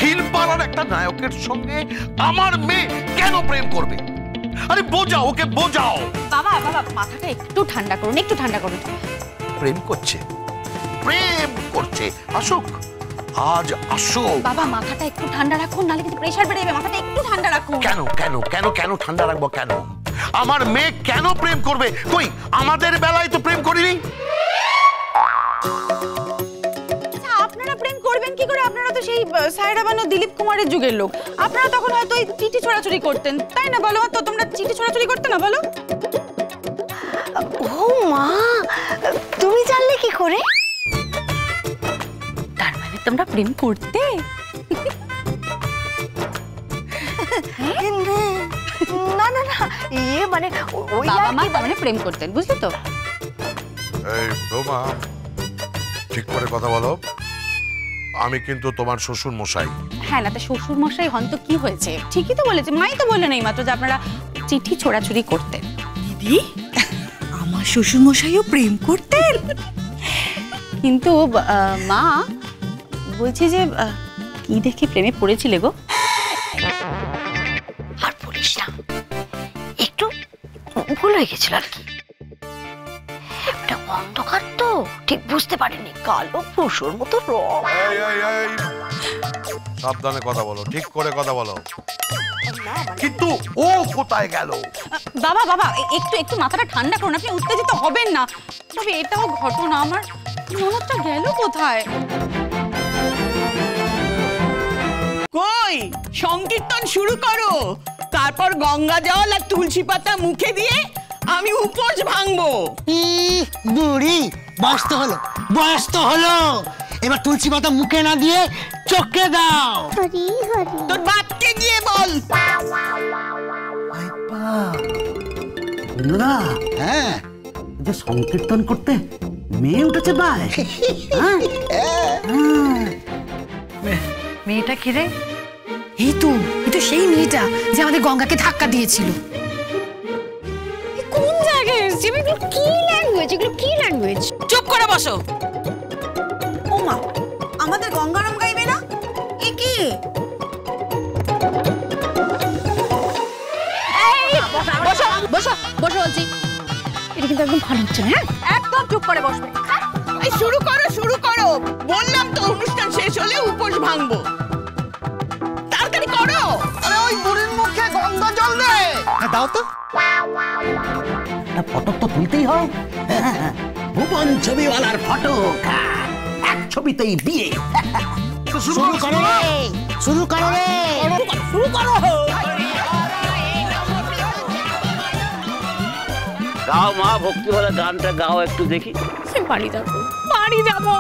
হিলপাড়ার একটা নায়কের সঙ্গে আমার মেয়ে কেন প্রেম করবে? আরে বোঝাও, ওকে বোঝাও। বাবা বাবা মাথাটা একটু ঠান্ডা করুন, একটু ঠান্ডা করুন। প্রেম করছে, প্রেম করছে, আসুক, আজ আসুক। বাবা মাথাটা একটু ঠান্ডা রাখুন, নাহলে কিন্তু প্রেসার বেড়ে যাবে। মাথাটা একটু ঠান্ডা রাখুন। কেন কেন কেন কেন ঠান্ডা রাখবো? কেন আমার মেয়ে কেন প্রেম করবে? কই আমাদের বেলায় তো প্রেম করিনি। আপনারা প্রেম করবেন কি করে? আপনারা তো সেই সায়রা বানু দিলীপ কুমারের যুগের লোক। আপনারা তখন হয়তো ওই চিঠি ছোড়াছুড়ি করতেন, তাই না? বলো তো, তোমরা চিঠি ছোড়াছুড়ি করতে না? বলো। ও মা, তুমি জানলে কি করে? তার মানে তোমরা প্রেম করতে? না না না, ইয়ে মানে ওই বাবা মা তার মানে প্রেম করতেন, বুঝলি তো? এই বৌমা, ঠিক করে কথা বলো। আমি কিন্তু তোমার শ্বশুর মশাই। হ্যাঁ না, তা শ্বশুর মশাই হন তো কি হয়েছে? ঠিকই তো বলেছে, মাই তো বললেন এই মাত্র যে আপনারা চিঠি ছোড়াছুড়ি করতেন। দিদি, আমার শ্বশুর মশাইও প্রেম করতেন? কিন্তু মা বলছি যে কি দেখে প্রেমে পড়েছিলে গো? আর বলিস না, একটু ভুল হয়ে গেছিল আর কি। একটা অন্ধকার তো ঠিক বুঝতে পারিনি, কালো পশুর মতো রং। সাবধানে কথা বলো, ঠিক করে কথা বলো। কিন্তু ও কোথায় গেল? বাবা বাবা একটু একটু মাথাটা ঠান্ডা করুন, আপনি উত্তেজিত হবেন না। তবে এটাও ঘটনা, আমার ননদটা গেল কোথায়? কই সংকীর্তন শুরু করো, তারপর গঙ্গা জল আর তুলসী পাতা মুখে দিয়ে আমি উপোস ভাঙবো। বুড়ি, বয়স তো হলো, বয়স তো হলো, এবার তুলসী পাতা মুখে না দিয়ে চোখে দাও। তোর বাপকে গিয়ে বল। হ্যাঁ, যে সংকীর্তন করতে মেয়ে উঠেছে ভাই। মেয়েটা কি রে? এই তো সেই মেয়েটা যে আমাদের গঙ্গাকে ধাক্কা দিয়েছিল। কোন জায়গায় এসেছি? কি ল্যাঙ্গুয়েজ এগুলো? কি ল্যাঙ্গুয়েজ? চুপ করে বসো। ও মা, আমাদের গঙ্গারাম গাইবে না? এ কি? বসো বসো বসো বলছি। এটা কিন্তু একদম ভালো হচ্ছে না। একদম চুপ করে বসবে। এই শুরু করো। বললাম তো অনুষ্ঠান শেষ হলে উপোস ভাঙবো। তাড়াতাড়ি করো। আরে ওই বুড়ির মুখে গঙ্গা জল দে। দাও তো। ফটো তো তুলতেই হয়। ভুবন ছবিওয়ালার ফটো, এক ছবিতেই বিয়ে। শুরু করো রে, শুরু করো রে, শুরু করো। গাও মা, ভক্তি বলে গানটা গাও একটু দেখি। বাড়ি যাবো।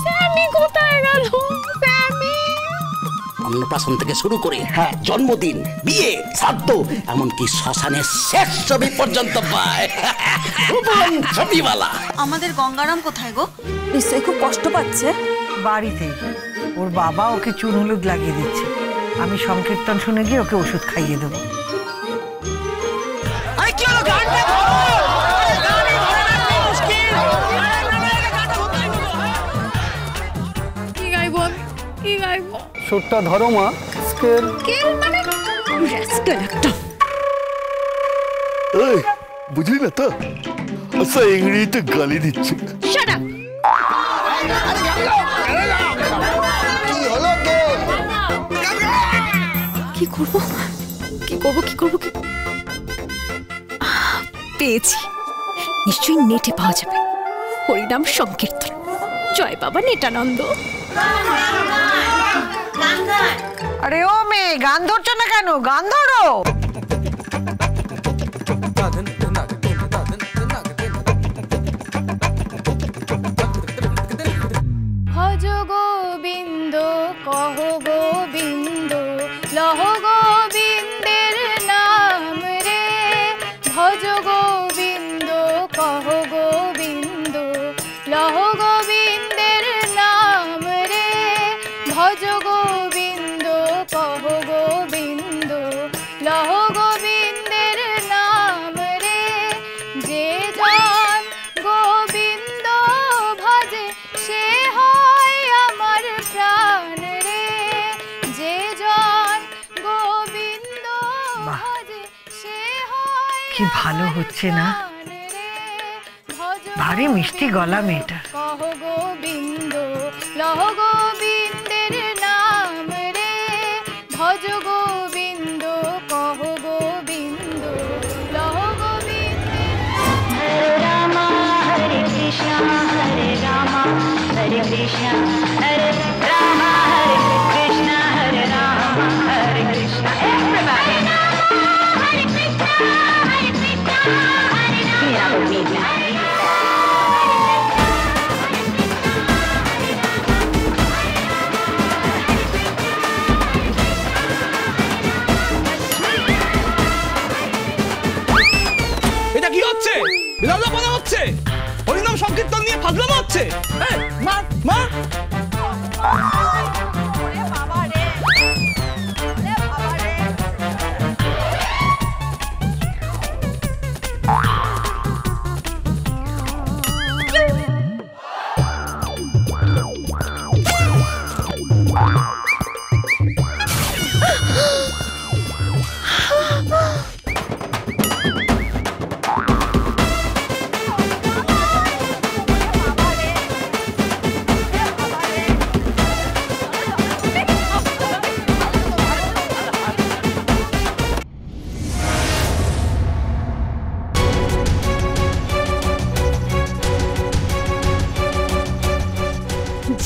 স্যামি কোথায় গেল? স্যামি। অন্নপ্রাশন থেকে শুরু করে জন্মদিন, বিয়ে, শ্রাদ্ধ, এমনকি শ্মশানের শেষ ছবি পর্যন্ত পায় ভুবন ছবিওয়ালা। আমাদের গঙ্গারাম কোথায় গো? নিশ্চয়ই খুব কষ্ট পাচ্ছে। বাড়িতে ওর বাবা ওকে চুন হলুদ লাগিয়ে দিচ্ছে। আমি সংকীর্তন শুনে গিয়ে ওকে ওষুধ খাইয়ে দেবো। আরে কি হলো? গানটা ধরো। কি গাইবো? সুরটা ধরো মা। স্কেল মানে রাস্কেল একটা। এই বুঝলি না তো, আচ্ছা ইংরেজিতে গালি দিচ্ছে। Shut up. কি করব? পেয়েছি, নিশ্চয়ই নেটে পাওয়া যাবে। হরিনাম সংকীর্তন, জয় বাবা নেটানন্দ। আরে ও মেয়ে, গান ধরছো না কেন? গান ধরো। ভজ গোবিন্দ কহ গোবিন্দ লহ গোবিন্দের নাম রে। ভজ গোবিন্দ কহ গোবিন্দ লহ গোবিন্দের নাম রে। ভজ গোবিন্দ কহ গোবিন্দ লহ কি ভালো হচ্ছে না, ভারী মিষ্টি গলা মেয়েটার। কহ গোবিন্দ লহ গোবিন্দের নাম রে, ভজ গোবিন্দ কহ গোবিন্দ লহ গোবিন্দ। হরে রাম হরে কৃষ্ণ হরে রাম হরে কৃষ্ণ হরে রাম হরে কৃষ্ণ হরে রাম হরে কৃষ্ণ। Everybody হরে কৃষ্ণ হরে কৃষ্ণ হরে রাম। এটা কি হচ্ছে? বিড়ালপনা হচ্ছে, হরিনাম সংকীর্তন নিয়ে ফাজলামো হচ্ছে। মা মা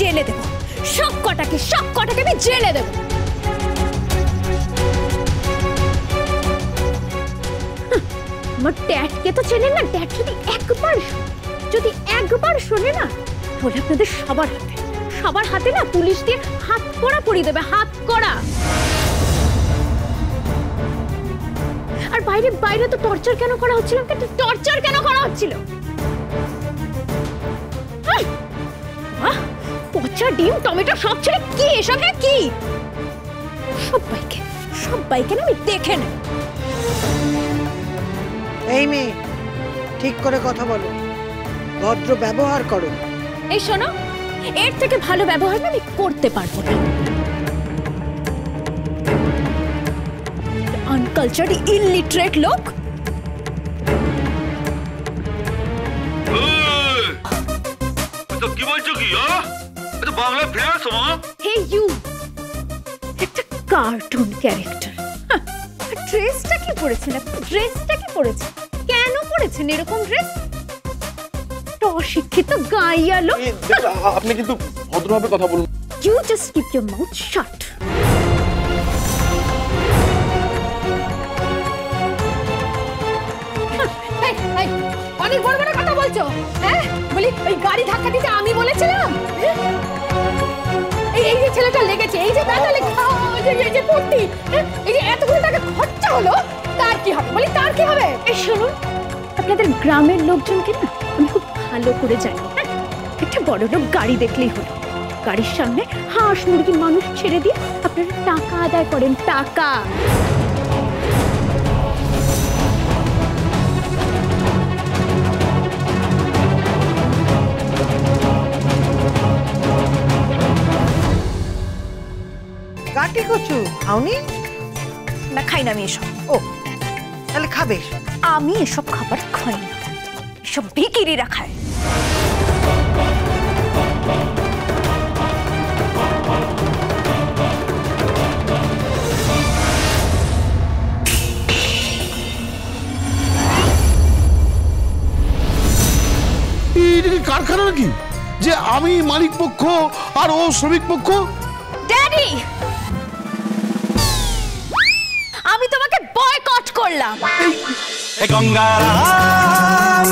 জেলে দেবো, সব কটাকে আমি জেলে দেবো। আমার ড্যাডকে তো চেনেন না, ড্যাড যদি একবার শোনে না, তাহলে আপনাদের সবার হাতে না পুলিশ দিয়ে হাত কড়া পরিয়ে দেবে, হাত কড়া। আর বাইরে তো টর্চার কেন করা হচ্ছিল? পচা ডিম টমেটো সব ছেড়ে কি এসব? কি সবাইকে না আমি দেখে নেব। এই মেয়ে, ঠিক করে কথা বলো, ভদ্র ব্যবহার করো। এই শোনো, এর থেকে ভালো ব্যবহার না আমি করতে পারবো না। আনকালচার্ড ইলিটারেট লোক। কি বলছো কি? বাংলা ফেরাস হে ইউ, একটা কার্টুন ক্যারেক্টার। ড্রেসটা কি পরেছেন? কেন পরেছেন এরকম ড্রেস? অশিক্ষিত গাইয়া লোক। আপনি কিন্তু ভদ্রভাবে কথা বলুন। You just keep your mouth shut. অনেক বড় বড় কথা বলছো, হ্যাঁ? বলি ওই গাড়ি ধাক্কা দিতে আমি বলেছিলাম? এই যে ছেলেটা লেগেছে, এই যে ব্যথা লেগেছে, এই যে পট্টি, এই যে এতগুলো টাকা খরচা হলো, তার কি হবে? বলি তার কি হবে? এই শুনুন, আপনাদের গ্রামের লোকজনকে না আমি খুব ভালো করে জানি। একটা বড় লোক গাড়ি দেখলেই হলো, গাড়ির সামনে হাঁস মুরগি মানুষ ছেড়ে দিয়ে আপনারা টাকা আদায় করেন, টাকা। কাটি কচু খাওনি? না, খাই না আমি এসব। ও, তাহলে খাবে? আমি এসব খাবার খাই না, এসব ভিখিরিরা খায়। এটা কি কারখানা নাকি যে আমি মালিক পক্ষ আর ও শ্রমিক পক্ষ? ড্যাডি, আমি তোমাকে বয়কট করলাম। গঙ্গারাম